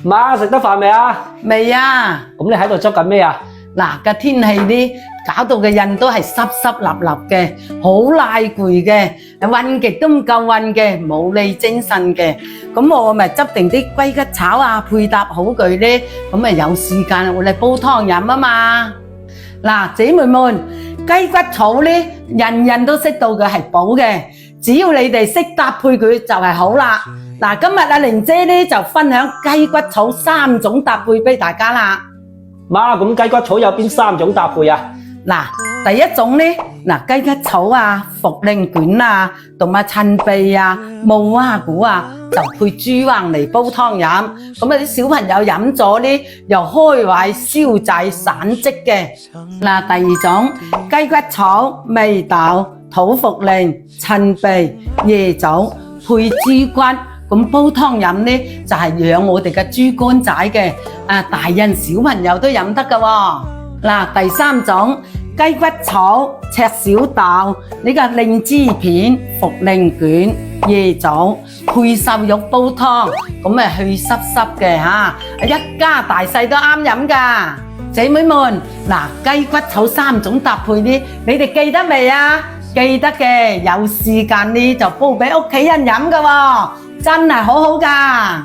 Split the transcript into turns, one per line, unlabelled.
媽食得飯未啊？
未啊？
咁你喺度執緊咩啊？
嗱，個天氣呢搞到個人都係濕濕立立嘅，好賴攰嘅，運極都唔夠運嘅，冇利精神嘅。咁我咪執定啲龜骨炒啊，配搭好佢呢，咁咪有時間我哋煲湯飲啊嘛。嗱，姐妹們，雞骨草呢，人人都識道嘅係補嘅，只要你哋識搭配佢就係好啦。嗱，今日阿玲姐呢就分享雞骨草3種搭配俾大家啦。
媽，咁雞骨草有邊3種搭配啊？
嗱，第一種呢，雞骨草啊、茯苓卷啊，同埋陳皮啊、無花果啊，就配豬橫嚟煲湯飲。咁啲小朋友飲咗呢，又開胃消滯散積嘅。嗱，第二種雞骨草、味豆、土茯苓、陳皮、椰棗配豬骨。咁煲湯飲呢，就係養我哋嘅豬肝仔嘅，大人小朋友都飲得㗎喎。嗱，第三種雞骨草、赤小豆、呢個靈芝片、茯苓卷、椰棗配瘦肉煲湯，咁咪去濕濕嘅嚇，一家大細都啱飲㗎。姐妹們，嗱，雞骨草3種搭配呢，你哋記得未啊？記得嘅，有時間呢就煲俾屋企人飲㗎喎。真係好好㗎！